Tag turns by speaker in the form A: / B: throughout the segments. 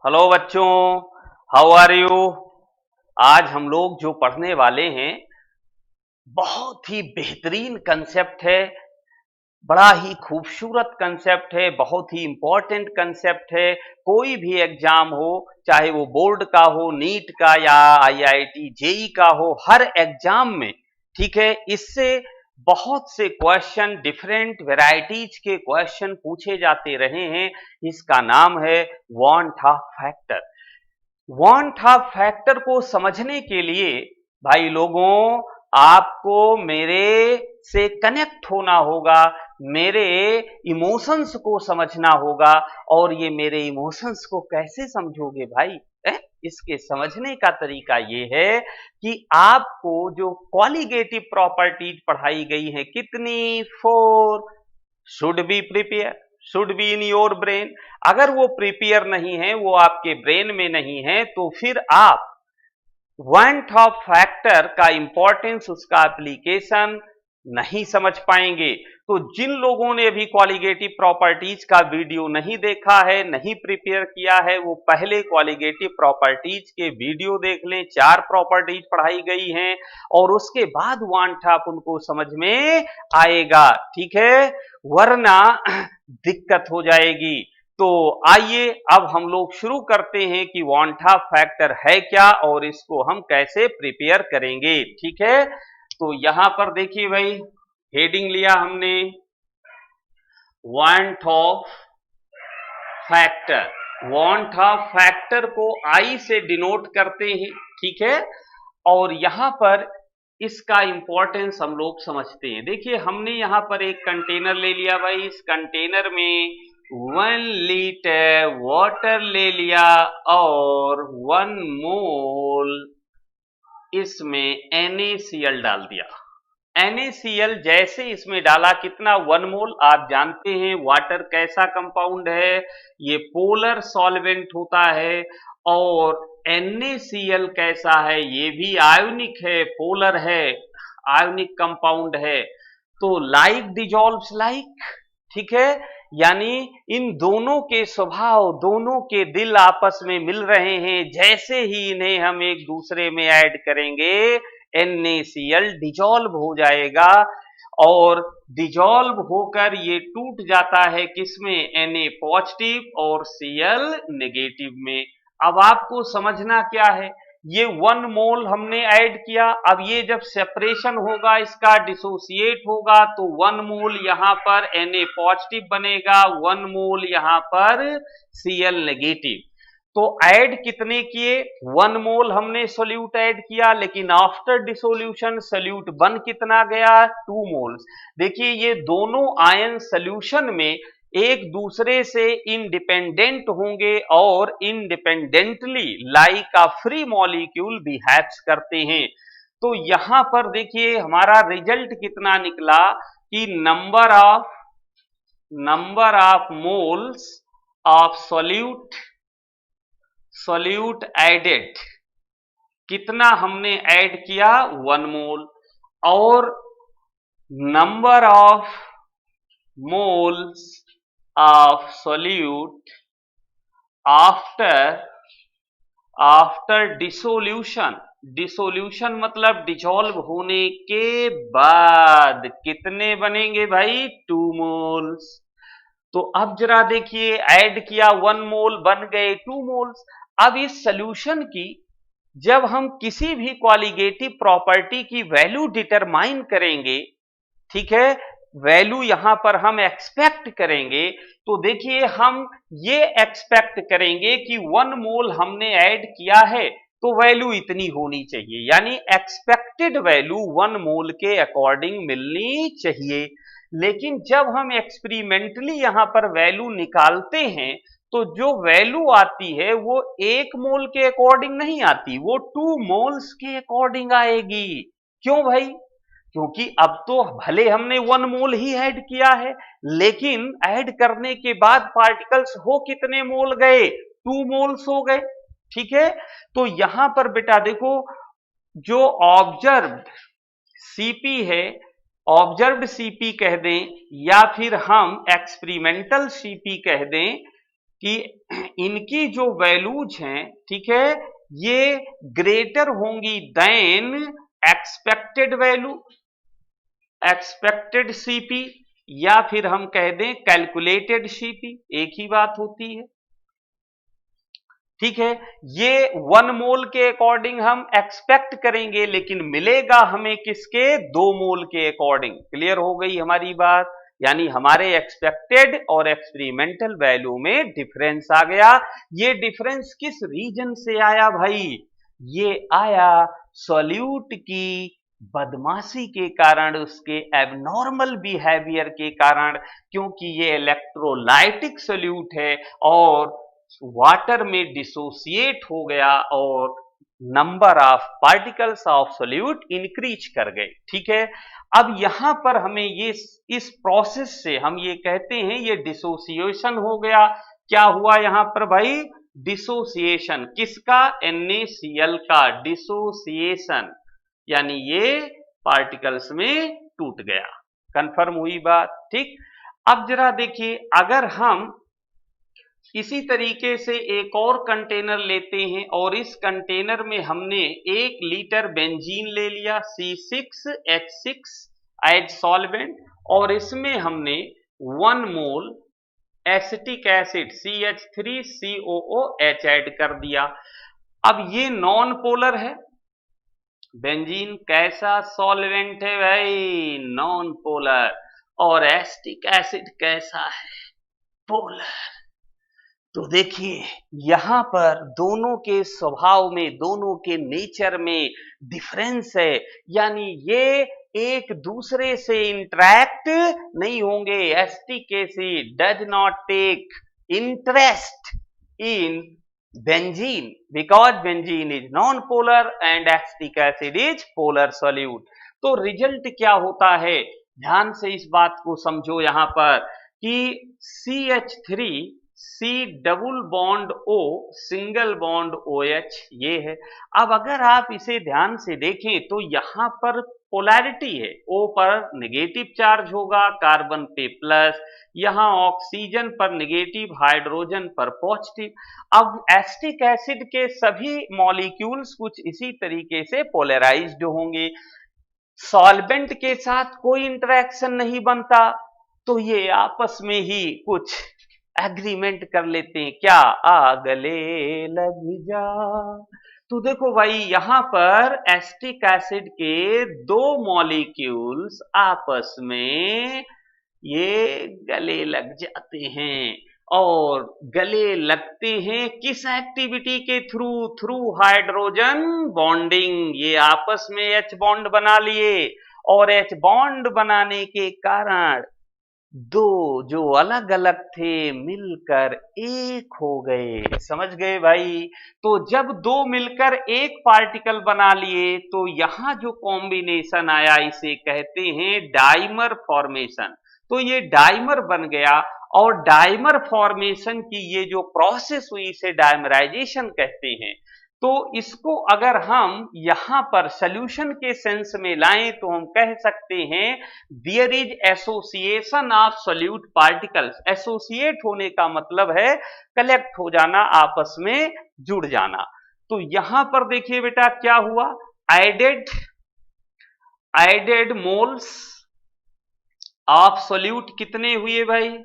A: Hello बच्चों, how are you. आज हम लोग जो पढ़ने वाले हैं बहुत ही बेहतरीन कंसेप्ट है, बड़ा ही खूबसूरत कंसेप्ट है, बहुत ही इंपॉर्टेंट कंसेप्ट है। कोई भी एग्जाम हो, चाहे वो बोर्ड का हो, नीट का या आईआईटी जेई का हो, हर एग्जाम में, ठीक है, इससे बहुत से क्वेश्चन, डिफरेंट वैरायटीज के क्वेश्चन पूछे जाते रहे हैं। इसका नाम है want of factor. Want of factor को समझने के लिए भाई लोगों, आपको मेरे से कनेक्ट होना होगा, मेरे इमोशंस को समझना होगा। और ये मेरे इमोशंस को कैसे समझोगे भाई? इसके समझने का तरीका ये है कि आपको जो क्वालिटेटिव प्रॉपर्टीज पढ़ाई गई है, कितनी? 4 should be prepare, should be in your brain. अगर वो प्रिपेयर नहीं है, वो आपके ब्रेन में नहीं है, तो फिर आप वांट ऑफ फैक्टर का इंपॉर्टेंस, उसका एप्लीकेशन नहीं समझ पाएंगे। तो जिन लोगों ने अभी क्वालिटेटिव प्रॉपर्टीज का वीडियो नहीं देखा है, नहीं प्रिपेयर किया है, वो पहले क्वालिटेटिव प्रॉपर्टीज के वीडियो देख लें। 4 प्रॉपर्टीज पढ़ाई गई हैं और उसके बाद वांट ऑफ उनको समझ में आएगा, ठीक है, वरना दिक्कत हो जाएगी। तो आइए अब हम लोग शुरू करते हैं कि वांट ऑफ फैक्टर है क्या और इसको हम कैसे प्रिपेयर करेंगे, ठीक है। तो यहां पर देखिए भाई, हेडिंग लिया हमने want of factor. Want of factor को आई से डिनोट करते हैं, ठीक है। और यहां पर इसका इंपॉर्टेंस हम लोग समझते हैं। देखिए, हमने यहां पर एक कंटेनर ले लिया भाई, इस कंटेनर में 1 लीटर वाटर ले लिया और 1 मोल इसमें NaCl डाल दिया। NaCl जैसे इसमें डाला, कितना? 1 मोल। आप जानते हैं वाटर कैसा कंपाउंड है, ये पोलर सॉल्वेंट होता है। और NaCl कैसा है, ये भी आयोनिक है, पोलर है, आयोनिक कंपाउंड है। तो लाइक डिजॉल्व्स लाइक, ठीक है। यानी इन दोनों के स्वभाव, दोनों के दिल आपस में मिल रहे हैं। जैसे ही इन्हें हम एक दूसरे में ऐड करेंगे, NaCl डिजॉल्व हो जाएगा और डिजॉल्व होकर ये टूट जाता है किसमें? Na पॉजिटिव और Cl नेगेटिव में। अब आपको समझना क्या है, ये 1 मोल हमने ऐड किया, अब ये जब सेपरेशन होगा, इसका डिसोसिएट होगा, तो 1 मोल यहां पर Na पॉजिटिव बनेगा, 1 मोल यहां पर Cl नेगेटिव। तो ऐड कितने किए? 1 मोल हमने सोल्यूट ऐड किया, लेकिन आफ्टर डिसोल्यूशन सोल्यूट बन कितना गया? 2 मोल्स। देखिए, ये दोनों आयन सोल्यूशन में एक दूसरे से इंडिपेंडेंट होंगे और independently like a free molecule behaves करते हैं। तो यहां पर देखिए हमारा रिजल्ट कितना निकला कि number of moles of solute added, कितना हमने ऐड किया? 1 मोल। और number of moles of solute after dissolution मतलब डिसॉल्व होने के बाद कितने बनेंगे भाई? 2 मोल्स। तो अब जरा देखिए, ऐड किया 1 मोल, बन गए 2 मोल्स। अब इस सॉल्यूशन की जब हम किसी भी क्वालिटेटिव प्रॉपर्टी की वैल्यू डिटरमाइन करेंगे, ठीक है, वैल्यू यहां पर हम एक्सपेक्ट करेंगे, तो देखिए हम ये एक्सपेक्ट करेंगे कि 1 मोल हमने ऐड किया है तो वैल्यू इतनी होनी चाहिए, यानी एक्सपेक्टेड वैल्यू 1 मोल के अकॉर्डिंग मिलनी चाहिए। लेकिन जब हम एक्सपेरिमेंटली यहां पर वैल्यू निकालते हैं, तो जो वैल्यू आती है वो 1 मोल के अकॉर्डिंग नहीं आती, वो 2 मोल्स के अकॉर्डिंग आएगी। क्यों भाई? क्योंकि अब तो भले हमने 1 मोल ही ऐड किया है, लेकिन ऐड करने के बाद पार्टिकल्स हो कितने मोल गए? 2 मोल्स हो गए, ठीक है। तो यहां पर बेटा देखो, जो ऑब्जर्व्ड सीपी है, ऑब्जर्व्ड सीपी कह दें या फिर हम एक्सपेरिमेंटल सीपी कह दें, कि इनकी जो वैल्यूज हैं, ठीक है, ये ग्रेटर होंगी then expected value, expected CP, या फिर हम कह दें कैलकुलेटेड सीपी, एक ही बात होती है। ठीक है, ये 1 मोल के अकॉर्डिंग हम एक्सपेक्ट करेंगे, लेकिन मिलेगा हमें किसके, 2 मोल के अकॉर्डिंग। क्लियर हो गई हमारी बात, यानी हमारे एक्सपेक्टेड और एक्सपेरिमेंटल वैल्यू में डिफरेंस आ गया। ये डिफरेंस किस रीजन से आया भाई, ये आया सॉल्यूट की बदमाशी के कारण, उसके एबनॉर्मल बिहेवियर के कारण, क्योंकि ये इलेक्ट्रोलाइटिक सॉल्यूट है और वाटर में डिसोसिएट हो गया और number of particles of solute increase कर गए। ठीक है, अब यहां पर हमें ये इस प्रोसेस से हम ये कहते हैं ये डिसोसिएशन हो गया। क्या हुआ यहां पर भाई, डिसोसिएशन किसका, NaCl का डिसोसिएशन, यानी ये पार्टिकल्स में टूट गया। कंफर्म हुई बात। ठीक, अब जरा देखिए, अगर हम इसी तरीके से एक और कंटेनर लेते हैं और इस कंटेनर में हमने 1 लीटर बेंजीन ले लिया, C6H6 एज सॉल्वेंट, और इसमें हमने 1 मोल एसिटिक एसिड CH3COOH ऐड कर दिया। अब ये नॉन पोलर है, बेंजीन कैसा सॉल्वेंट है भाई, नॉन पोलर, और एसिटिक एसिड कैसा है, पोलर। तो देखिए यहां पर दोनों के स्वभाव में, दोनों के नेचर में डिफरेंस है, यानी ये एक दूसरे से इंटरैक्ट नहीं होंगे। Acetic acid does not take interest in benzene because benzene is non polar and acetic acid is polar solute. तो रिजल्ट क्या होता है, ध्यान से इस बात को समझो यहां पर कि CH3 C double bond O single bond OH ये है। अब अगर आप इसे ध्यान से देखें तो यहां पर पोलैरिटी है, O पर नेगेटिव चार्ज होगा, कार्बन पे प्लस, यहां ऑक्सीजन पर नेगेटिव, हाइड्रोजन पर पॉजिटिव। अब एसिटिक एसिड के सभी मॉलिक्यूल्स कुछ इसी तरीके से पोलराइज्ड होंगे, सॉल्वेंट के साथ कोई इंटरेक्शन नहीं बनता, तो ये आपस में ही कुछ एग्रीमेंट कर लेते हैं, क्या, आ गले लग जा। तो देखो भाई यहां पर एसिटिक एसिड के 2 मॉलिक्यूल्स आपस में ये गले लग जाते हैं, और गले लगते हैं किस एक्टिविटी के थ्रू, थ्रू हाइड्रोजन बॉन्डिंग। ये आपस में H बॉन्ड बना लिए, और H बॉन्ड बनाने के कारण 2 जो अलग अलग थे मिलकर एक हो गए। समझ गए भाई, तो जब 2 मिलकर एक पार्टिकल बना लिए तो यहां जो कॉम्बिनेशन आया इसे कहते हैं डाइमर फॉर्मेशन। तो ये डाइमर बन गया, और डाइमर फॉर्मेशन की ये जो प्रोसेस हुई इसे डाइमराइजेशन कहते हैं। तो इसको अगर हम यहां पर सॉल्यूशन के सेंस में लाएं तो हम कह सकते हैं there is association of solute particles. Associate होने का मतलब है कलेक्ट हो जाना, आपस में जुड़ जाना। तो यहां पर देखिए बेटा क्या हुआ, एडेड मोल्स ऑफ सॉल्यूट कितने हुए भाई,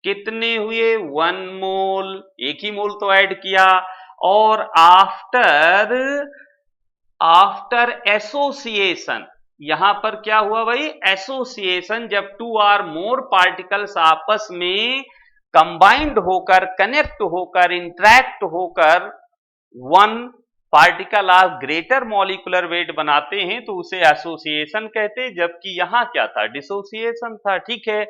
A: कितने हुए, 1 मोल, एक ही मोल तो ऐड किया। और आफ्टर एसोसिएशन, यहां पर क्या हुआ भाई, एसोसिएशन, जब 2 और मोर पार्टिकल्स आपस में कंबाइंड होकर, कनेक्ट होकर, इंटरैक्ट होकर 1 particle of greater molecular weight बनाते हैं तो उसे एसोसिएशन कहते हैं, जबकि यहां क्या था, डिसोसिएशन था। ठीक है,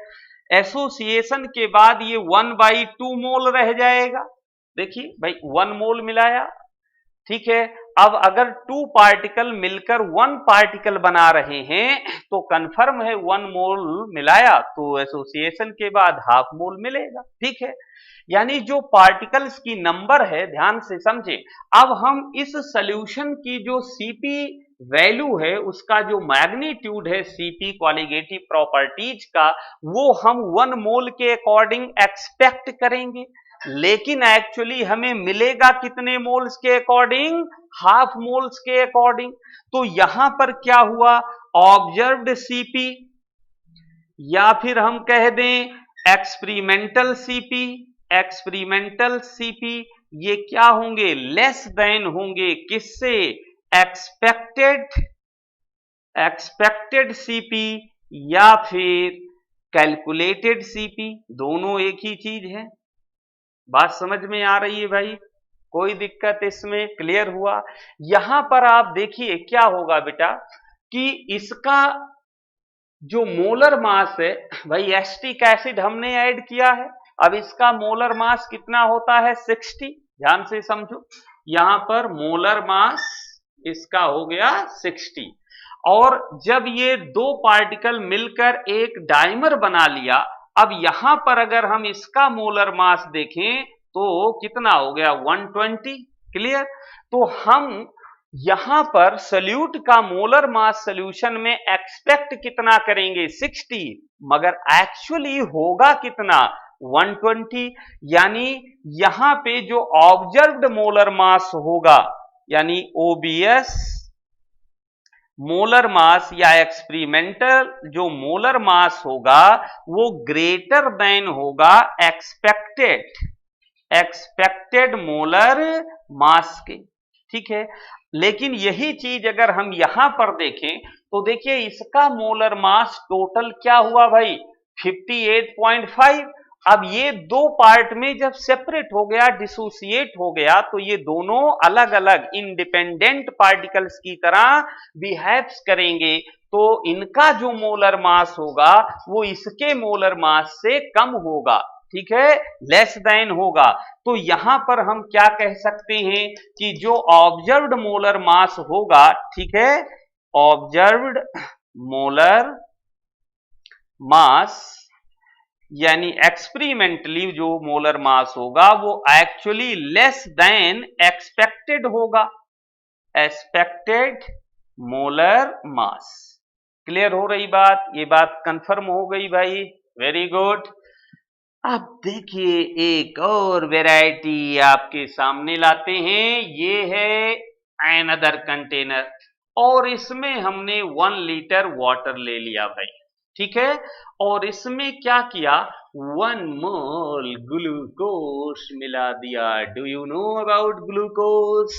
A: एसोसिएशन के बाद ये 1/2 मोल रह जाएगा। देखिए भाई 1 मोल मिलाया, ठीक है, अब अगर 2 पार्टिकल मिलकर 1 पार्टिकल बना रहे हैं तो कंफर्म है 1 मोल मिलाया तो एसोसिएशन के बाद हाफ मोल मिलेगा। ठीक है, यानी जो पार्टिकल्स की नंबर है, ध्यान से समझे, अब हम इस सॉल्यूशन की जो सीपी वैल्यू है, उसका जो मैग्नीट्यूड है सीपी क्वालिटेटिव प्रॉपर्टीज का, वो हम 1 मोल के अकॉर्डिंग एक्सपेक्ट करेंगे। लेकिन एक्चुअली हमें मिलेगा कितने मोल्स के अकॉर्डिंग, हाफ मोल्स के अकॉर्डिंग। तो यहां पर क्या हुआ, ऑब्जर्व्ड सीपी या फिर हम कह दें एक्सपेरिमेंटल सीपी, एक्सपेरिमेंटल सीपी ये क्या होंगे, लेस देन होंगे किससे, एक्सपेक्टेड सीपी या फिर कैलकुलेटेड सीपी, दोनों एक ही चीज है। बात समझ में आ रही है भाई, कोई दिक्कत इसमें, क्लियर हुआ। यहां पर आप देखिए क्या होगा बेटा कि इसका जो मोलर मास है भाई, एसिटिक एसिड हमने ऐड किया है, अब इसका मोलर मास कितना होता है 60, ध्यान से समझो, यहां पर मोलर मास इसका हो गया 60। और जब ये दो पार्टिकल मिलकर एक डाइमर बना लिया, अब यहां पर अगर हम इसका मोलर मास देखें तो कितना हो गया 120, क्लियर। तो हम यहां पर सल्यूट का मोलर मास सॉल्यूशन में एक्सपेक्ट कितना करेंगे 60, मगर एक्चुअली होगा कितना 120, यानी यहां पे जो ऑब्जर्व्ड मोलर मास होगा यानी ओबीएस मोलर मास या एक्सपेरिमेंटल जो मोलर मास होगा वो ग्रेटर देन होगा एक्सपेक्टेड मोलर मास के, ठीक है। लेकिन यही चीज अगर हम यहां पर देखें तो देखिए इसका मोलर मास टोटल क्या हुआ भाई 58.5। अब ये दो पार्ट में जब सेपरेट हो गया, डिसोसिएट हो गया, तो ये दोनों अलग अलग इंडिपेंडेंट पार्टिकल्स की तरह बिहेव्स करेंगे, तो इनका जो मोलर मास होगा वो इसके मोलर मास से कम होगा, ठीक है, लेस देन होगा। तो यहां पर हम क्या कह सकते हैं कि जो ऑब्जर्व्ड मोलर मास होगा, ठीक है, ऑब्जर्व्ड मोलर मास यानी एक्सपेरिमेंटली जो मोलर मास होगा वो एक्चुअली लेस देन एक्सपेक्टेड होगा, एक्सपेक्टेड मोलर मास। क्लियर हो रही बात, ये बात कंफर्म हो गई भाई, वेरी गुड। अब देखिए एक और वैरायटी आपके सामने लाते हैं, ये है अनदर कंटेनर और इसमें हमने 1 लीटर वाटर ले लिया भाई, ठीक है, और इसमें क्या किया 1 मोल ग्लूकोज मिला दिया। Do you know about glucose,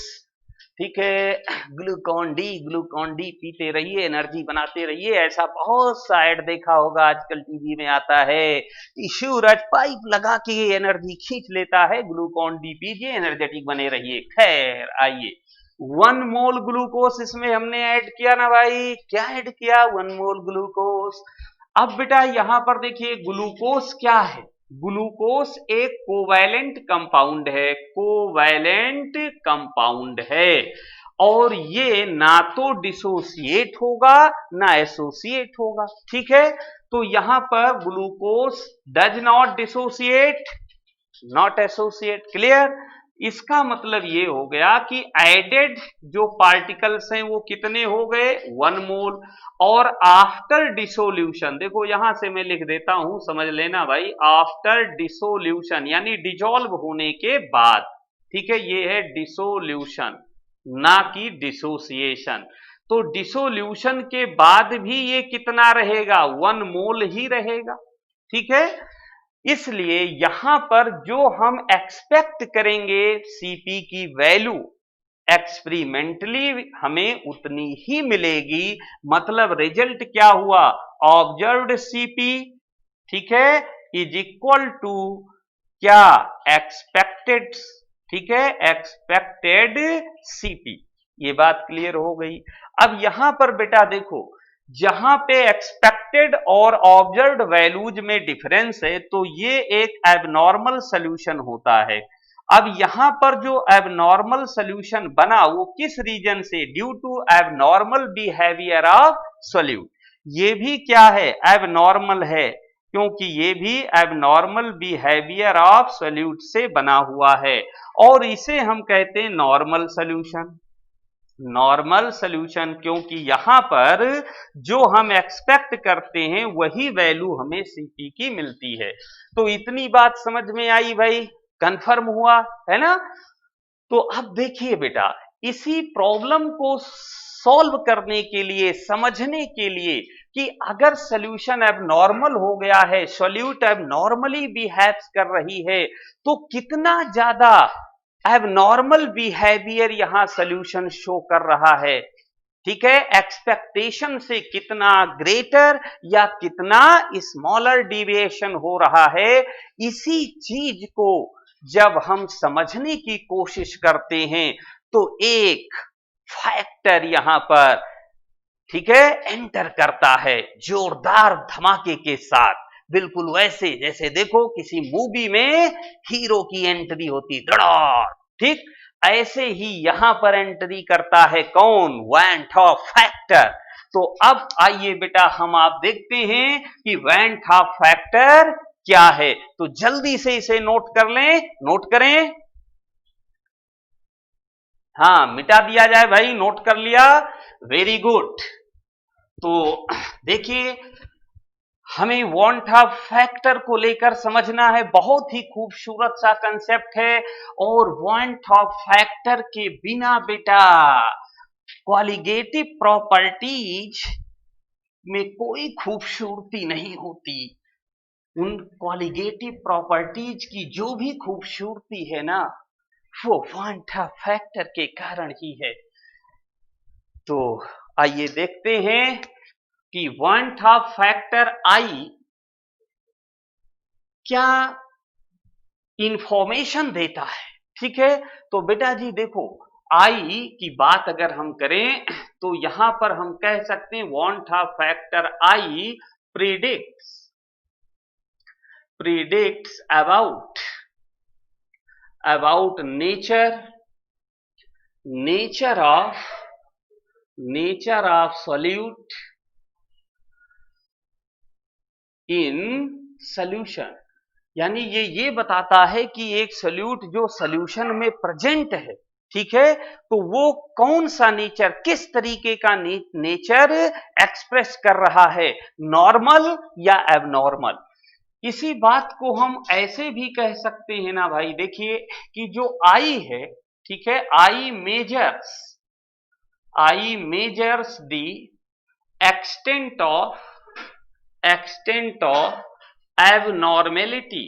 A: ठीक है, ग्लूकॉन डी पीते रहिए, एनर्जी बनाते रहिए, ऐसा बहुत सा ऐड देखा होगा आजकल टीवी में आता है कि सूरज पाइप लगा के एनर्जी खींच लेता है, ग्लूकॉन डी पीजिए एनर्जेटिक बने रहिए। खैर आइए 1 मोल ग्लूकोज इसमें हमने ऐड किया ना भाई, क्या ऐड किया 1 मोल ग्लूकोज। अब बेटा यहां पर देखिए ग्लूकोज क्या है, ग्लूकोज एक कोवैलेंट कंपाउंड है, कोवैलेंट कंपाउंड है, और ये ना तो डिसोसिएट होगा ना एसोसिएट होगा, ठीक है। तो यहां पर glucose does not dissociate, not associate, clear. इसका मतलब ये हो गया कि एडेड जो पार्टिकल्स हैं वो कितने हो गए 1 मोल, और आफ्टर डिसोल्यूशन, देखो यहां से मैं लिख देता हूं समझ लेना भाई, आफ्टर डिसोल्यूशन यानी डिजॉल्व होने के बाद, ठीक है, ये है डिसोल्यूशन ना कि डिसोसिएशन। तो डिसोल्यूशन के बाद भी ये कितना रहेगा 1 मोल ही रहेगा, ठीक है। इसलिए यहां पर जो हम एक्सपेक्ट करेंगे सीपी की वैल्यू एक्सपेरिमेंटली हमें उतनी ही मिलेगी, मतलब रिजल्ट क्या हुआ ऑब्जर्व्ड सीपी, ठीक है, इज इक्वल टू क्या एक्सपेक्टेड, ठीक है, एक्सपेक्टेड सीपी। ये बात क्लियर हो गई। अब यहां पर बेटा देखो जहां पे एक्सपेक्टेड और ऑब्जर्व्ड वैल्यूज में डिफरेंस है तो ये एक एबनॉर्मल सॉल्यूशन होता है। अब यहां पर जो एबनॉर्मल सॉल्यूशन बना वो किस रीजन से, due to abnormal behaviour of solute. ये भी क्या है एबनॉर्मल है, क्योंकि ये भी एबनॉर्मल बिहेवियर ऑफ सॉल्यूट से बना हुआ है, और इसे हम कहते हैं नॉर्मल सॉल्यूशन, नॉर्मल सॉल्यूशन, क्योंकि यहां पर जो हम एक्सपेक्ट करते हैं वही वैल्यू हमें सीपी की मिलती है। तो इतनी बात समझ में आई भाई, कंफर्म हुआ है ना। तो अब देखिए बेटा, इसी प्रॉब्लम को सॉल्व करने के लिए, समझने के लिए कि अगर सॉल्यूशन एबनॉर्मल हो गया है, सॉल्यूट एबनॉर्मली बिहेव्स कर रही है, तो कितना ज्यादा एबनॉर्मल बिहेवियर यहां सॉल्यूशन शो कर रहा है, ठीक है, एक्सपेक्टेशन से कितना ग्रेटर या कितना स्मॉलर डिविएशन हो रहा है। इसी चीज को जब हम समझने की कोशिश करते हैं तो एक फैक्टर यहां पर, ठीक है, एंटर करता है जोरदार धमाके के साथ, बिल्कुल वैसे जैसे देखो किसी मूवी में हीरो की एंट्री होती धड़ाक, ठीक ऐसे ही यहां पर एंट्री करता है कौन, वैन टॉप फैक्टर। तो अब आइए बेटा हम आप देखते हैं कि वैन टॉप फैक्टर क्या है, तो जल्दी से इसे नोट कर लें, नोट करें, हाँ मिटा दिया जाए भाई, नोट कर लिया, वेरी गुड। तो देखिए हमें वांट ऑफ फैक्टर को लेकर समझना है, बहुत ही खूबसूरत सा कंसेप्ट है, और वांट ऑफ फैक्टर के बिना बेटा क्वालिटेटिव प्रॉपर्टीज में कोई खूबसूरती नहीं होती। उन क्वालिटेटिव प्रॉपर्टीज की जो भी खूबसूरती है ना, वो वांट ऑफ फैक्टर के कारण ही है। तो आइए देखते हैं कि वांट ऑफ फैक्टर आई क्या इंफॉर्मेशन देता है, ठीक है। तो बेटा जी देखो, आई की बात अगर हम करें तो यहां पर हम कह सकते हैं want of factor I predicts about nature of solute in solution, यानी ये बताता है कि एक सॉल्यूट जो सॉल्यूशन में प्रेजेंट है, ठीक है, तो वो कौन सा नेचर, किस तरीके का नेचर एक्सप्रेस कर रहा है, नॉर्मल या एबनॉर्मल। इसी बात को हम ऐसे भी कह सकते हैं ना भाई, देखिए कि जो आई है, ठीक है, I measures the extent of abnormality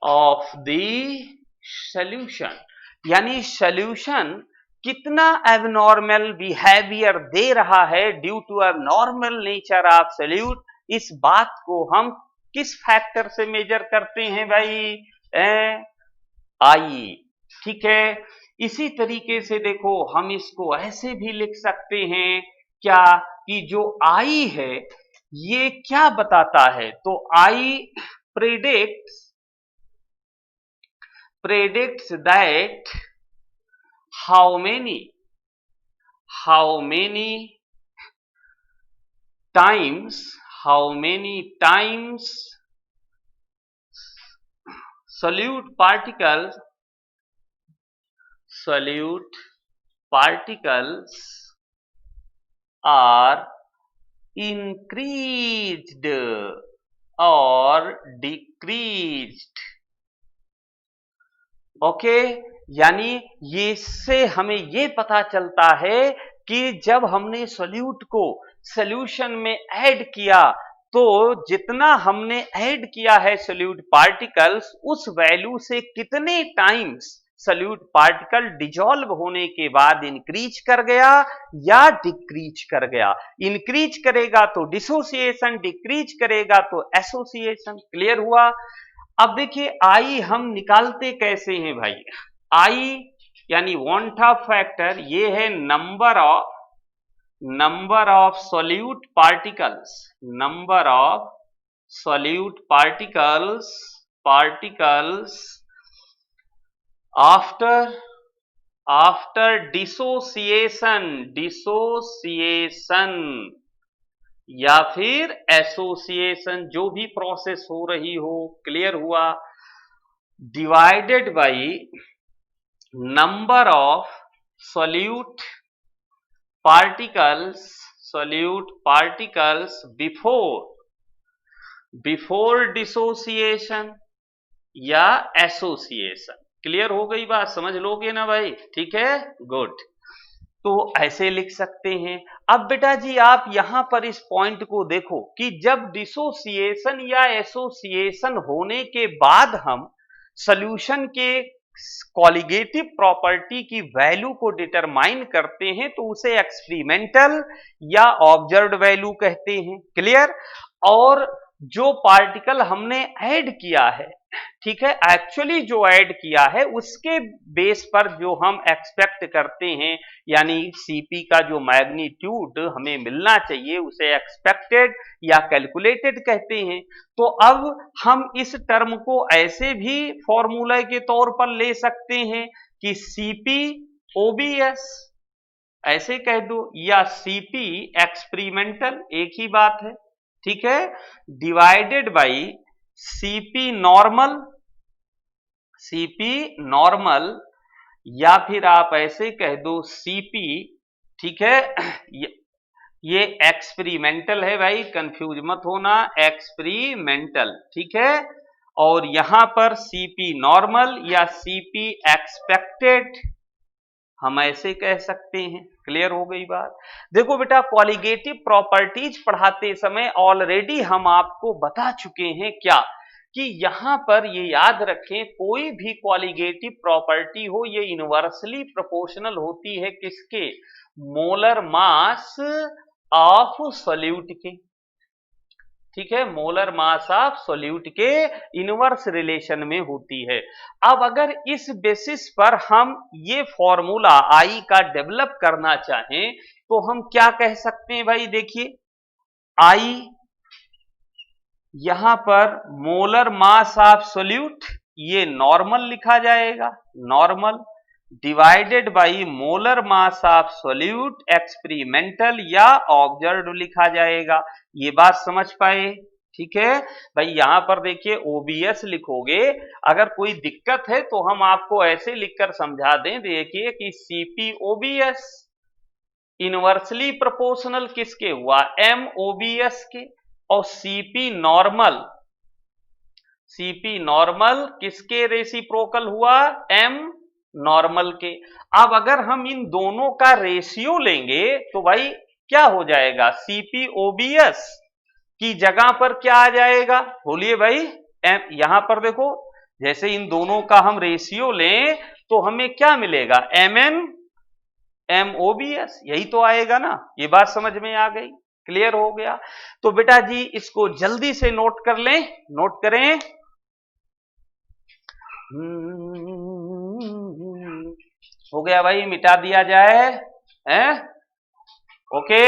A: of the solution, यानी सॉल्यूशन कितना एबनॉर्मल बिहेवियर दे रहा है due to abnormal nature of solute. इस बात को हम किस फैक्टर से मेजर करते हैं भाई, आई, ठीक है। इसी तरीके से देखो हम इसको ऐसे भी लिख सकते हैं क्या, कि जो आई है ये क्या बताता है, तो आई predicts that how many times solute particles are increased or decreased, okay. यानी ये से हमें ये पता चलता है कि जब हमने सॉल्यूट को सॉल्यूशन में ऐड किया, तो जितना हमने ऐड किया है सॉल्यूट पार्टिकल्स, उस वैल्यू से कितने टाइम्स सॉल्यूट पार्टिकल डिजॉल्व होने के बाद इंक्रीज कर गया या डिक्रीज कर गया। इंक्रीज करेगा तो डिसोसिएशन, डिक्रीज करेगा तो एसोसिएशन। क्लियर हुआ। अब देखिए आई हम निकालते कैसे हैं भाई, आई यानी वांट ऑफ फैक्टर, ये है number of solute particles after dissociation या फिर एसोसिएशन, जो भी प्रोसेस हो रही हो। क्लियर हुआ। Divided by number of solute particles before dissociation या एसोसिएशन। क्लियर हो गई बात, समझ लोगे ना भाई? ठीक है, गुड। तो ऐसे लिख सकते हैं। अब बेटा जी आप यहां पर इस पॉइंट को देखो कि जब डिसोसिएशन या एसोसिएशन होने के बाद हम सॉल्यूशन के कॉलिगेटिव प्रॉपर्टी की वैल्यू को डिटरमाइन करते हैं तो उसे एक्सपेरिमेंटल या ऑब्जर्व्ड वैल्यू कहते हैं। क्लियर? और जो पार्टिकल हमने ऐड किया है, ठीक है, एक्चुअली जो ऐड किया है उसके बेस पर जो हम एक्सपेक्ट करते हैं, यानी सीपी का जो मैग्नीट्यूड हमें मिलना चाहिए उसे एक्सपेक्टेड या कैलकुलेटेड कहते हैं। तो अब हम इस टर्म को ऐसे भी फॉर्मूला के तौर पर ले सकते हैं कि सीपी ओबीएस ऐसे कह दो, या सीपी एक्सपेरिमेंटल, एक ही बात है। ठीक है, divided by CP normal, CP normal, या फिर आप ऐसे कह दो सीपी, ठीक है, ये एक्सपेरिमेंटल है भाई, कंफ्यूज मत होना, एक्सपेरिमेंटल। ठीक है, और यहां पर सीपी नॉर्मल या सीपी एक्सपेक्टेड हम ऐसे कह सकते हैं। क्लियर हो गई बात? देखो बेटा क्वालिटेटिव प्रॉपर्टीज पढ़ाते समय ऑलरेडी हम आपको बता चुके हैं क्या, कि यहां पर ये याद रखें कोई भी क्वालिटेटिव प्रॉपर्टी हो ये इनवर्सली प्रोपोर्शनल होती है किसके? मोलर मास ऑफ सॉल्यूट के। ठीक है, मोलर मास ऑफ सॉल्यूट के इनवर्स रिलेशन में होती है। अब अगर इस बेसिस पर हम ये फॉर्मूला आई का डेवलप करना चाहें तो हम क्या कह सकते हैं भाई? देखिए आई, यहां पर मोलर मास ऑफ सॉल्यूट ये नॉर्मल लिखा जाएगा, normal, divided by molar mass of solute experimental या ऑब्जर्व्ड लिखा जाएगा। ये बात समझ पाए? ठीक है भाई, यहां पर देखिए ओबीएस लिखोगे, अगर कोई दिक्कत है तो हम आपको ऐसे लिखकर समझा दें। देखिए कि सीपी ओबीएस इनवर्सली प्रोपोर्शनल किसके हुआ? एम ओबीएस के, और सीपी नॉर्मल, सीपी नॉर्मल किसके रेसिप्रोकल हुआ? एम नॉर्मल के। अब अगर हम इन दोनों का रेशियो लेंगे तो भाई क्या हो जाएगा? सीपी ओबीएस की जगह पर क्या आ जाएगा? बोलिए भाई, एम। यहां पर देखो जैसे इन दोनों का हम रेशियो लें तो हमें क्या मिलेगा? एम एन एम ओबीएस, यही तो आएगा ना। ये बात समझ में आ गई? क्लियर हो गया? तो बेटा जी इसको जल्दी से नोट कर लें, नोट करें। हो गया भाई, मिटा दिया जाए, हैं? ओके,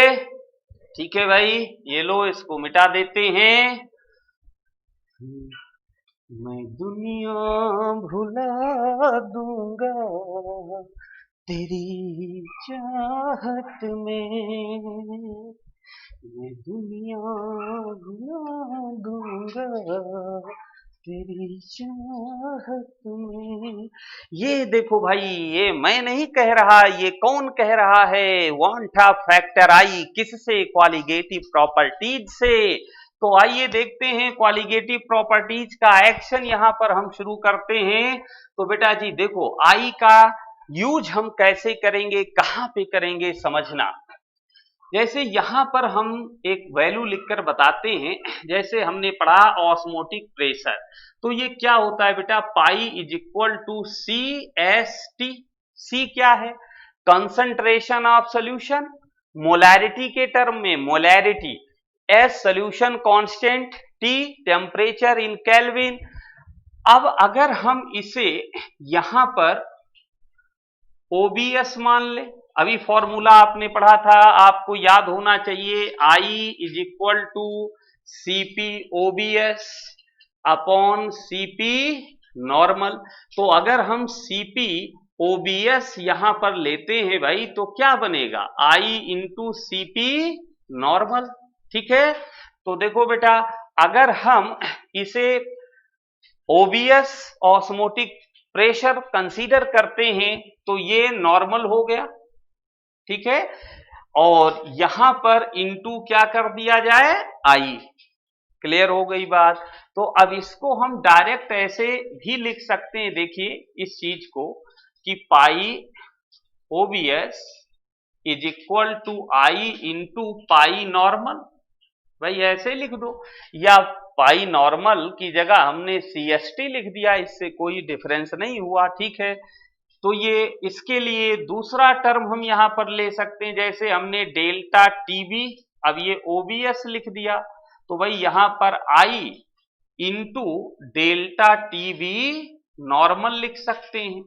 A: ठीक है भाई, ये लो इसको मिटा देते हैं। मैं दुनिया भुला दूंगा तेरी चाहत में, मैं दुनिया भुला दूंगा तेरी चाहत में। ये देखो भाई, ये मैं नहीं कह रहा, ये कौन कह रहा है? वांट ऑफ फैक्टर आई, किससे? क्वालिटेटिव प्रॉपर्टीज से। तो आइए देखते हैं क्वालिटेटिव प्रॉपर्टीज का एक्शन यहां पर हम शुरू करते हैं। तो बेटा जी देखो आई का यूज हम कैसे करेंगे, कहां पे करेंगे, समझना। जैसे यहां पर हम एक वैल्यू लिखकर बताते हैं, जैसे हमने पढ़ा ऑस्मोटिक प्रेशर, तो ये क्या होता है बेटा? Pi is equal to C S T. C क्या है? कंसंट्रेशन ऑफ सॉल्यूशन, मोलैरिटी के टर्म में molarity, S solution constant, T temperature in kelvin. अब अगर हम इसे यहां पर ओबीएस मान ले, अभी फॉर्मूला आपने पढ़ा था, आपको याद होना चाहिए, I is equal to CP OBS upon CP normal. तो अगर हम सीपी ओबीएस यहां पर लेते हैं भाई तो क्या बनेगा? आई इंटू सीपी नॉर्मल। ठीक है, तो देखो बेटा अगर हम इसे ओबीएस ऑस्मोटिक प्रेशर कंसीडर करते हैं तो ये नॉर्मल हो गया। ठीक है, और यहां पर इंटू क्या कर दिया जाए? आई। क्लियर हो गई बात। तो अब इसको हम डायरेक्ट ऐसे भी लिख सकते हैं, देखिए इस चीज को कि pi OBS is equal to I into pi normal, भाई ऐसे लिख दो, या पाई नॉर्मल की जगह हमने CST लिख दिया, इससे कोई डिफरेंस नहीं हुआ, ठीक है। तो ये इसके लिए दूसरा टर्म हम यहां पर ले सकते हैं, जैसे हमने डेल्टा टीबी, अब ये ओबीएस लिख दिया, तो भाई यहां पर i into delta TB normal लिख सकते हैं,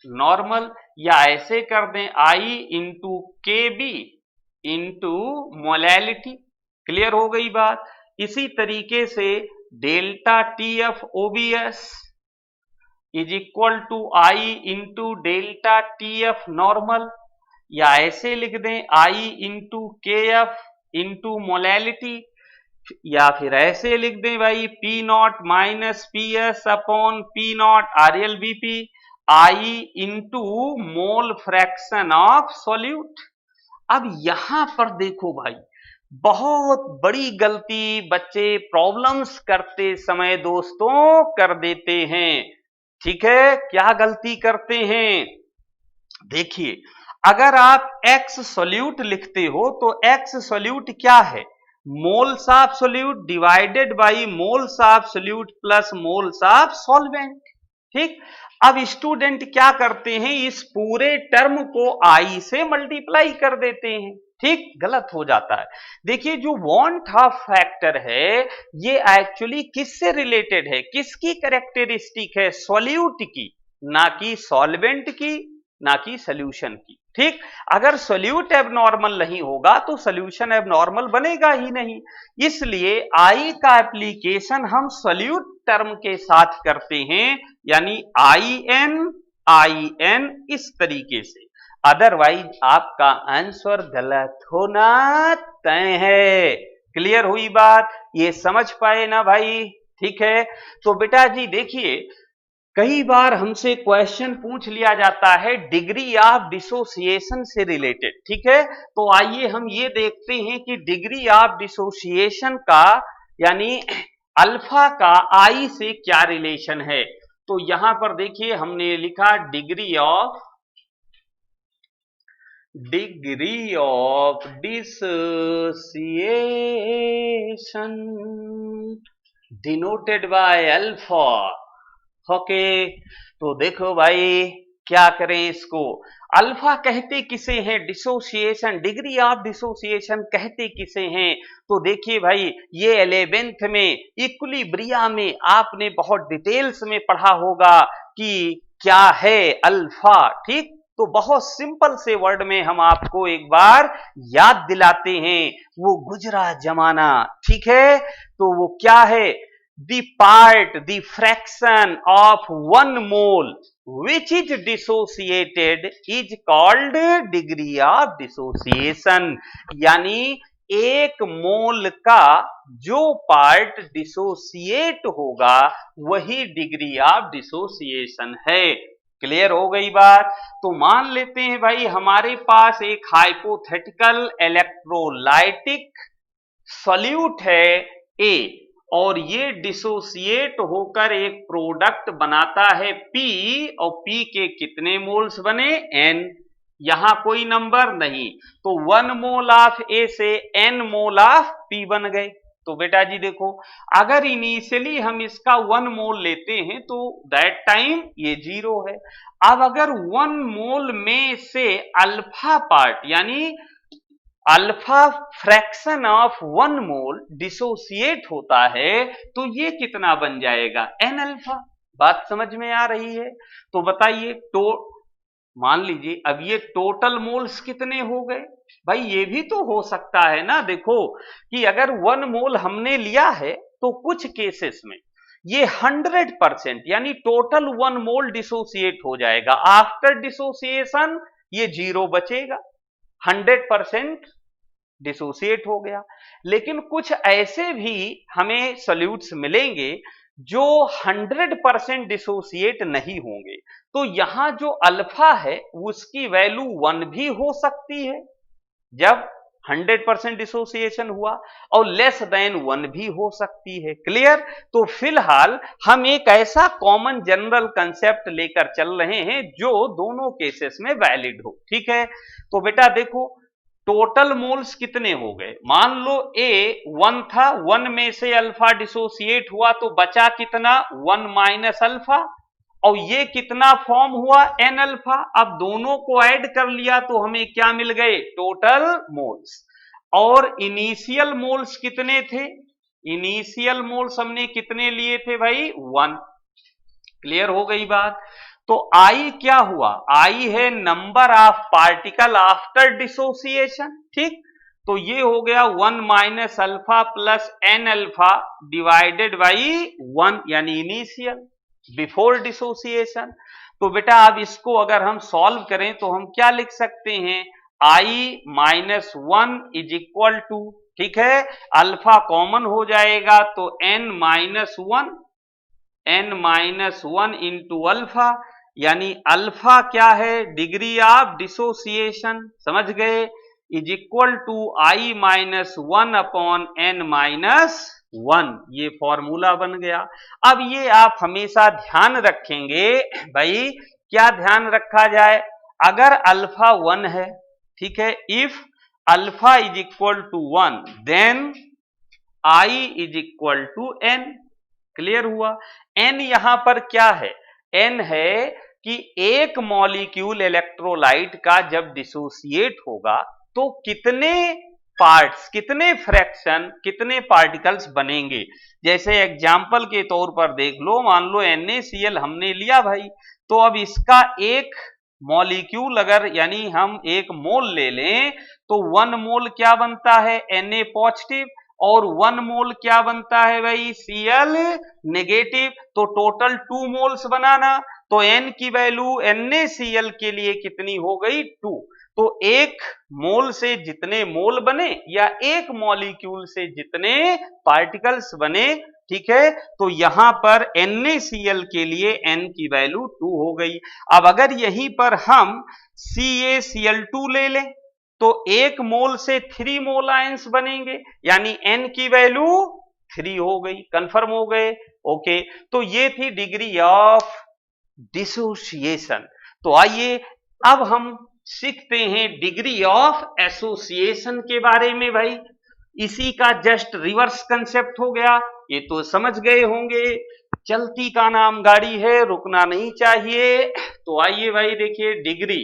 A: नॉर्मल, या ऐसे कर दें i into K B into molality, clear हो गई बात। इसी तरीके से delta TF OBS is equal to I into delta TF normal, या ऐसे लिख दें i into KF into molality, या फिर ऐसे लिख दें भाई P not minus PS upon P not RLBP i into mole fraction of solute. अब यहां पर देखो भाई, बहुत बड़ी गलती बच्चे प्रॉब्लम्स करते समय दोस्तों कर देते हैं, ठीक है। क्या गलती करते हैं, देखिए अगर आप X सॉल्यूट लिखते हो तो X सॉल्यूट क्या है, moles of solute divided by moles of solute plus moles of solvent, ठीक। अब स्टूडेंट क्या करते हैं, इस पूरे टर्म को I से मल्टीप्लाई कर देते हैं, ठीक, गलत हो जाता है। देखिए जो वॉन हाफ फैक्टर है ये एक्चुअली किससे रिलेटेड है, किसकी कैरेक्टरिस्टिक है, सॉल्यूट की, ना कि सॉल्वेंट की, ना कि सॉल्यूशन की, ठीक। अगर सॉल्यूट एबनॉर्मल नहीं होगा तो सॉल्यूशन एबनॉर्मल बनेगा ही नहीं, इसलिए आई का एप्लीकेशन हम सॉल्यूट टर्म के साथ करते हैं, यानी आई एन इस तरीके से, अदरवाइज आपका आंसर गलत होना तय है। क्लियर हुई बात, ये समझ पाए ना भाई, ठीक है। तो बेटा जी देखिए कई बार हमसे क्वेश्चन पूछ लिया जाता है डिग्री ऑफ डिसोसिएशन से रिलेटेड, ठीक है। तो आइए हम ये देखते हैं कि डिग्री ऑफ डिसोसिएशन का यानी अल्फा का आई से क्या रिलेशन है। तो यहां पर देखिए हमने लिखा degree of dissociation denoted by alpha, okay. तो देखो भाई क्या करें इसको, अल्फा कहते किसे हैं, डिसोसिएशन, डिग्री ऑफ डिसोसिएशन कहते किसे हैं। तो देखिए भाई ये 11th में इक्विलिब्रिया में आपने बहुत डिटेल्स में पढ़ा होगा कि क्या है अल्फा, ठीक। तो बहुत सिंपल से वर्ड में हम आपको एक बार याद दिलाते हैं, वो गुजरा जमाना, ठीक है। तो वो क्या है, the part, the fraction of one mole which is dissociated is called degree of dissociation, यानी एक मोल का जो पार्ट डिसोसिएट होगा वही डिग्री ऑफ डिसोसिएशन है। क्लियर हो गई बात। तो मान लेते हैं भाई हमारे पास एक हाइपोथेटिकल इलेक्ट्रोलाइटिक सॉल्यूट है A और ये डिसोसिएट होकर एक प्रोडक्ट बनाता है P, और P के कितने मोल्स बने, N, यहां कोई नंबर नहीं, तो 1 मोल ऑफ A से N मोल ऑफ P बन गए। तो बेटा जी देखो अगर इनिशियली हम इसका 1 मोल लेते हैं तो दैट टाइम ये 0 है। अब अगर 1 मोल में से अल्फा पार्ट यानी alpha fraction of 1 mole dissociate होता है तो ये कितना बन जाएगा, N अल्फा। बात समझ में आ रही है। तो बताइए तो मान लीजिए अब ये टोटल मोल्स कितने हो गए, भाई ये भी तो हो सकता है ना, देखो कि अगर 1 मोल हमने लिया है तो कुछ केसेस में ये 100% यानी टोटल 1 मोल डिसोसिएट हो जाएगा, आफ्टर डिसोसिएशन ये 0 बचेगा, 100% डिसोसिएट हो गया। लेकिन कुछ ऐसे भी हमें सॉल्यूट्स मिलेंगे जो 100% डिसोसिएट नहीं होंगे, तो यहां जो अल्फा है उसकी वैल्यू 1 भी हो सकती है। जब 100% डिसोसिएशन हुआ, और लेस देन 1 भी हो सकती है। क्लियर? तो फिलहाल हम एक ऐसा कॉमन जनरल कंसेप्ट लेकर चल रहे हैं जो दोनों केसेस में वैलिड हो। ठीक है, तो बेटा देखो टोटल मोल्स कितने हो गए, मान लो ए 1 था, 1 में से अल्फा डिसोसिएट हुआ तो बचा कितना 1 माइनस अल्फा, और ये कितना फॉर्म हुआ एन अल्फा। अब दोनों को ऐड कर लिया तो हमें क्या मिल गए टोटल मोल्स। और इनिशियल मोल्स कितने थे, इनिशियल मोल्स हमने कितने लिए थे भाई 1। क्लियर हो गई बात? तो आई क्या हुआ, आई है number of particle after dissociation. ठीक, तो ये हो गया 1 minus alpha plus N alpha divided by 1 यानी इनिशियल बिफोर डिसोसिएशन। तो बेटा अब इसको अगर हम सॉल्व करें तो हम क्या लिख सकते हैं, i minus 1 is equal to, ठीक है, अल्फा कॉमन हो जाएगा तो N minus 1, N minus 1 into alpha, यानी अल्फा क्या है डिग्री ऑफ डिसोसिएशन, समझ गए, is equal to i minus 1 upon N minus 1। ये फॉर्मूला बन गया। अब ये आप हमेशा ध्यान रखेंगे भाई, क्या ध्यान रखा जाए, अगर अल्फा 1 है, ठीक है, if alpha is equal to 1 then i is equal to n. Clear हुआ? एन यहां पर क्या है, एन है कि एक मॉलिक्यूल इलेक्ट्रोलाइट का जब डिसोसिएट होगा तो कितने पार्ट्स, कितने फ्रैक्शन, कितने पार्टिकल्स बनेंगे। जैसे एग्जाम्पल के तौर पर देख लो, मान लो NaCl हमने लिया भाई, तो अब इसका एक मॉलिक्यूल अगर यानी हम एक मोल ले लें तो 1 मोल क्या बनता है Na पॉजिटिव, और 1 मोल क्या बनता है भाई Cl नेगेटिव, तो टोटल 2 मोल्स बनाना। तो n की वैल्यू NaCl के लिए कितनी हो गई 2। तो एक मोल से जितने मोल बने या एक मॉलिक्यूल से जितने पार्टिकल्स बने, ठीक है, तो यहां पर NaCl के लिए n की वैल्यू 2 हो गई। अब अगर यहीं पर हम CaCl2 ले लें तो एक मोल से 3 मोल आयंस बनेंगे, यानी n की वैल्यू 3 हो गई। कंफर्म हो गए? ओके, तो ये थी डिग्री ऑफ डिसोसिएशन। तो आइए अब हम सीखते हैं डिग्री ऑफ एसोसिएशन के बारे में। भाई इसी का जस्ट रिवर्स कंसेप्ट हो गया, ये तो समझ गए होंगे, चलती का नाम गाड़ी है, रुकना नहीं चाहिए। तो आइए भाई देखिए डिग्री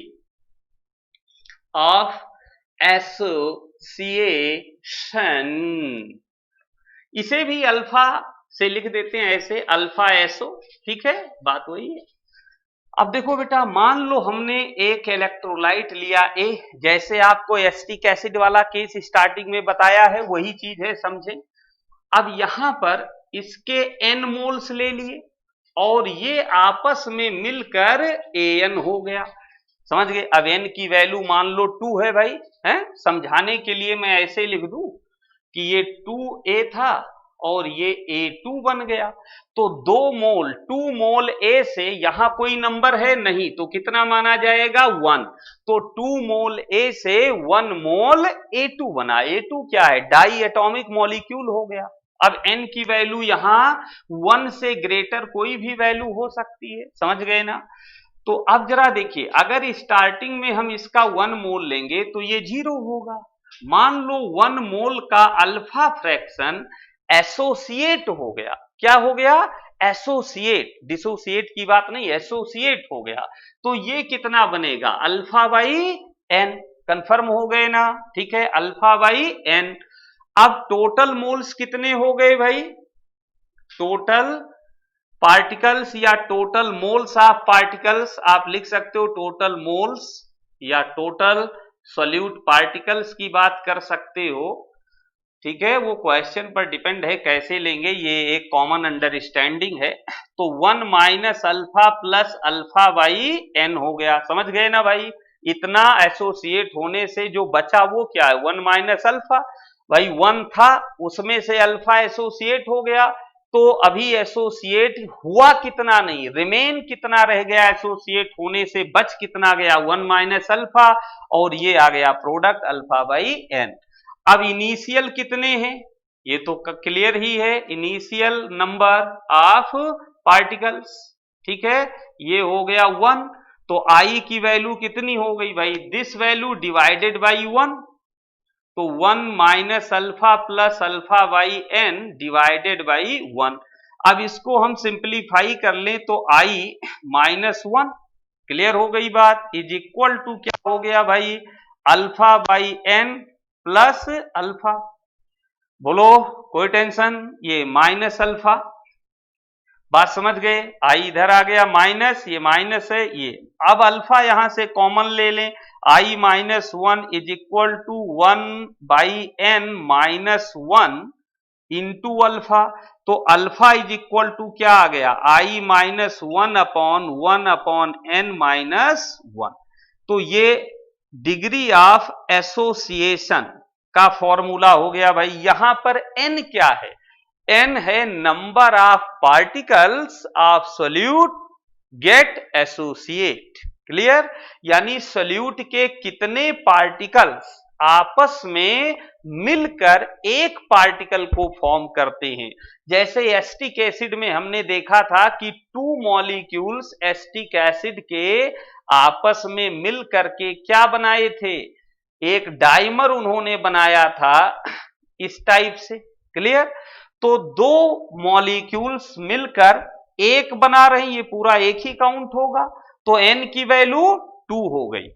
A: ऑफ एसोसिएशन, इसे भी अल्फा से लिख देते हैं ऐसे, अल्फा एसो, ठीक है, बात वही है। अब देखो बेटा, मान लो हमने एक इलेक्ट्रोलाइट लिया ए, जैसे आपको एसिटिक एसिड वाला केस स्टार्टिंग में बताया है वही चीज है, समझे। अब यहां पर इसके n मोल्स ले लिए और ये आपस में मिलकर An हो गया, समझ गए। अब n की वैल्यू मान लो 2 है भाई, है, समझाने के लिए मैं ऐसे लिख दूं कि ये 2A था और ये A2 बन गया। तो 2 मोल, 2 मोल A से यहां कोई नंबर है नहीं तो कितना माना जाएगा 1। तो 2 मोल A से 1 मोल A2 बना। A2 क्या है, डाई एटॉमिक मॉलिक्यूल हो गया। अब n की वैल्यू यहां 1 से ग्रेटर कोई भी वैल्यू हो सकती है, समझ गए ना। तो अब जरा देखिए, अगर स्टार्टिंग में हम इसका 1 मोल लेंगे तो ये 0 होगा। मान लो 1 मोल का अल्फा फ्रैक्शन एसोसिएट हो गया, क्या हो गया, एसोसिएट, डिसोसिएट की बात नहीं, एसोसिएट हो गया, तो ये कितना बनेगा अल्फा बाई एन। कंफर्म हो गए ना, ठीक है, अल्फा बाई एन। अब टोटल मोल्स कितने हो गए भाई, टोटल पार्टिकल्स या टोटल मोल्स ऑफ पार्टिकल्स आप लिख सकते हो, टोटल मोल्स या टोटल सॉल्यूट पार्टिकल्स की बात कर सकते हो, ठीक है, वो क्वेश्चन पर डिपेंड है कैसे लेंगे, ये एक कॉमन अंडरस्टैंडिंग है। तो 1 minus alpha plus alpha by n हो गया, समझ गए ना भाई। इतना एसोसिएट होने से जो बचा वो क्या है 1 माइनस अल्फा, भाई 1 था उसमें से अल्फा एसोसिएट हो गया, तो अभी एसोसिएट हुआ कितना नहीं, रिमेन कितना रह गया एसोसिएट होने से, बच कितना गया 1 माइनस अल्फा, और ये आ गया प्रोडक्ट अल्फा बाई एन। अब इनिशियल कितने हैं, ये तो क्लियर ही है, इनिशियल नंबर ऑफ पार्टिकल्स, ठीक है, ये हो गया 1। तो आई की वैल्यू कितनी हो गई भाई, दिस वैल्यू डिवाइडेड बाई 1, तो 1 minus alpha plus alpha by n divided by 1। अब इसको हम सिंप्लीफाई कर लें तो आई -1, क्लियर हो गई बात, इज इक्वल टू क्या हो गया भाई, alpha by n plus alpha. बोलो कोई टेंशन, ये माइनस अल्फा, बात समझ गए, आई इधर आ गया माइनस, ये माइनस है ये, अब अल्फा यहां से कॉमन ले लें, i -1 is equal to 1 by n -1 into alpha. तो अल्फा इज इक्वल टू क्या आ गया, आई -1 अपॉन एन -1। तो ये डिग्री ऑफ एसोसिएशन का फॉर्मूला हो गया भाई। यहां पर एन क्या है, एन है number of particles of solute get associate, clear, यानी सोल्यूट के कितने पार्टिकल्स आपस में मिलकर एक पार्टिकल को फॉर्म करते हैं। जैसे एसिटिक एसिड में हमने देखा था कि 2 मॉलिक्यूल्स एसिटिक एसिड के आपस में मिल करके क्या बनाए थे, एक डाइमर उन्होंने बनाया था इस टाइप से, क्लियर। तो 2 मॉलिक्यूल्स मिलकर एक बना रहे हैं, ये पूरा एक ही काउंट होगा, तो n की वैल्यू 2 हो गई,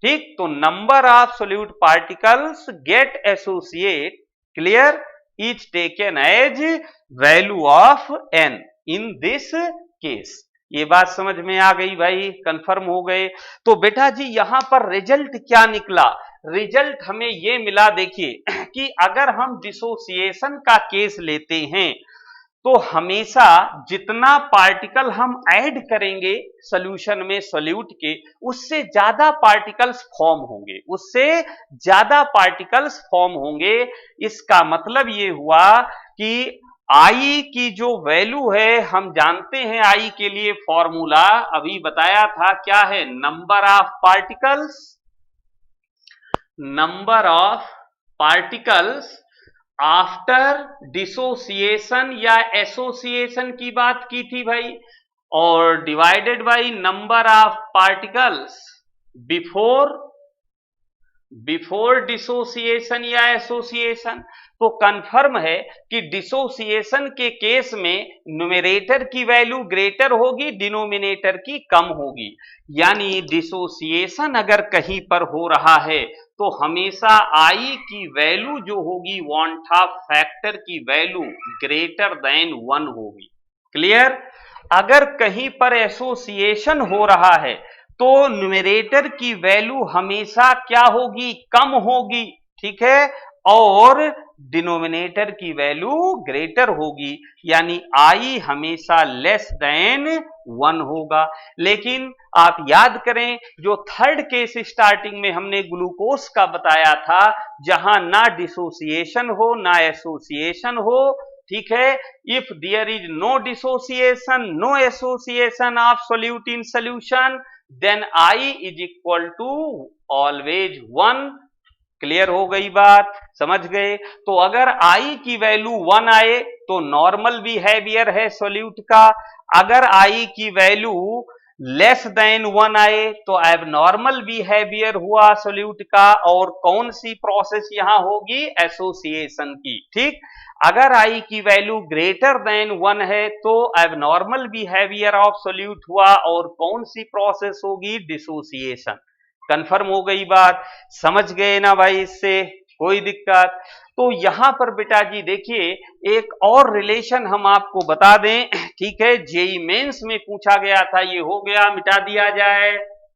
A: ठीक। तो number of solute particles get associate, clear, is taken as value of n in this case. ये बात समझ में आ गई भाई, कंफर्म हो गए। तो बेटा जी यहां पर रिजल्ट क्या निकला, रिजल्ट हमें ये मिला, देखिए कि अगर हम डिसोसिएशन का केस लेते हैं तो हमेशा जितना पार्टिकल हम ऐड करेंगे सॉल्यूशन में सोल्यूट के, उससे ज्यादा पार्टिकल्स फॉर्म होंगे, उससे ज्यादा पार्टिकल्स फॉर्म होंगे। इसका मतलब ये हुआ कि आई की जो वैल्यू है, हम जानते हैं आई के लिए फॉर्मूला अभी बताया था, क्या है, number of particles, number of particles after dissociation या एसोसिएशन की बात की थी भाई, और divided by number of particles before dissociation या एसोसिएशन। तो कंफर्म है कि डिसोसिएशन के केस में न्यूमरेटर की वैल्यू ग्रेटर होगी, डिनोमिनेटर की कम होगी, यानी डिसोसिएशन अगर कहीं पर हो रहा है तो हमेशा आई की वैल्यू जो होगी वांट ऑफ फैक्टर की वैल्यू ग्रेटर देन 1 होगी, क्लियर। अगर कहीं पर एसोसिएशन हो रहा है तो न्यूमरेटर की वैल्यू हमेशा क्या होगी, कम होगी, ठीक है, और डिनोमिनेटर की वैल्यू ग्रेटर होगी, यानी आई हमेशा लेस देन 1 होगा। लेकिन आप याद करें जो थर्ड केस स्टार्टिंग में हमने ग्लूकोज का बताया था, जहां ना डिसोसिएशन हो ना एसोसिएशन हो, ठीक है, if there is no dissociation no association of solute in solution then i is equal to always 1, clear हो गई बात, समझ गए। तो अगर आई की वैल्यू 1 आए तो नॉर्मल बिहेवियर है सोल्यूट का, अगर आई की वैल्यू लेस देन 1 आए तो एबनॉर्मल बिहेवियर हुआ सोल्यूट का, और कौन सी प्रोसेस यहां होगी, एसोसिएशन की, ठीक। अगर आई की वैल्यू ग्रेटर देन 1 है तो एबनॉर्मल बिहेवियर ऑफ सोल्यूट हुआ, और कौन सी प्रोसेस होगी, डिसोसिएशन। कंफर्म हो गई बात, समझ गए ना भाई, इससे कोई दिक्कत। तो यहां पर बेटा जी देखिए एक और रिलेशन हम आपको बता दें, ठीक है, जेई मेंस में पूछा गया था, ये हो गया, मिटा दिया जाए,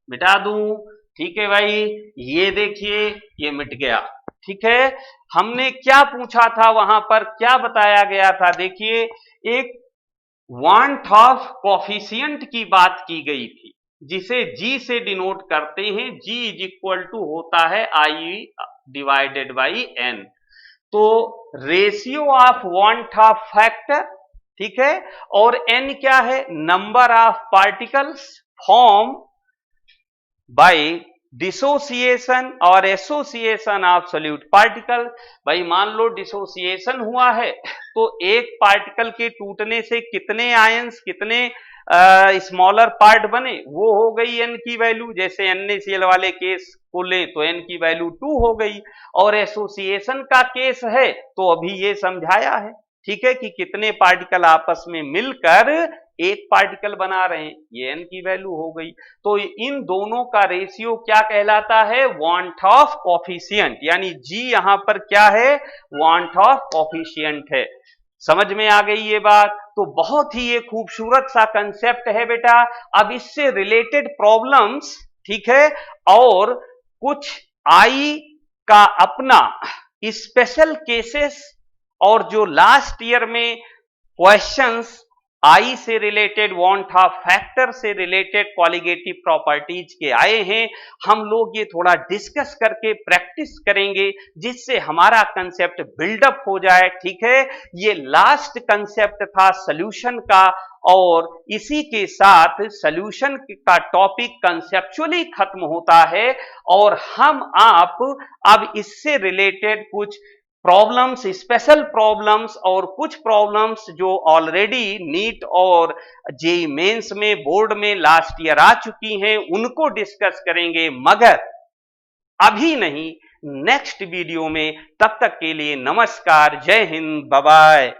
A: मिटा दूं, ठीक है भाई, ये देखिए ये मिट गया, ठीक है। हमने क्या पूछा था वहां पर, क्या बताया गया था, देखिए एक वांट ऑफ कोफिशिएंट की बात की गई थी, जिसे जी से डिनोट करते हैं, जी इज इक्वल टू होता है आई डिवाइडेड बाई एन। तो ratio of want of factor, ठीक है, और एन क्या है, number of particles form by dissociation और एसोसिएशन ऑफ सॉल्यूट पार्टिकल। भाई मान लो डिसोसिएशन हुआ है तो एक पार्टिकल के टूटने से कितने आयंस, कितने स्मॉलर पार्ट बने, वो हो गई एन की वैल्यू। जैसे NaCl वाले केस को लें तो एन की वैल्यू 2 हो गई। और एसोसिएशन का केस है तो अभी ये समझाया है, ठीक है, कि कितने पार्टिकल आपस में मिलकर एक पार्टिकल बना रहे हैं, ये एन की वैल्यू हो गई। तो इन दोनों का रेशियो क्या कहलाता है, वांट ऑफ कोफिशिएंट, यानी जी यहां पर क्या है, वांट ऑफ कोफिशिएंट है। समझ में आ गई ये बात। तो बहुत ही ये खूबसूरत सा कंसेप्ट है बेटा। अब इससे रिलेटेड प्रॉब्लम्स, ठीक है, और कुछ आई का अपना स्पेशल केसेस, और जो लास्ट ईयर में क्वेश्चंस आई से रिलेटेड, वांट ऑफ फैक्टर से रिलेटेड कॉलिगेटिव प्रॉपर्टीज के आए हैं, हम लोग ये थोड़ा डिस्कस करके प्रैक्टिस करेंगे जिससे हमारा कंसेप्ट बिल्डअप हो जाए, ठीक है। ये लास्ट कंसेप्ट था सॉल्यूशन का, और इसी के साथ सॉल्यूशन का टॉपिक कंसेप्चुअली खत्म होता है। और हम आप अब इससे रिलेटेड कुछ प्रॉब्लम्स, स्पेशल प्रॉब्लम्स और कुछ प्रॉब्लम्स जो ऑलरेडी नीट और जेईई मेंस में बोर्ड में लास्ट ईयर आ चुकी हैं उनको डिस्कस करेंगे, मगर अभी नहीं, नेक्स्ट वीडियो में। तब तक के लिए नमस्कार, जय हिंद, बाय बाय।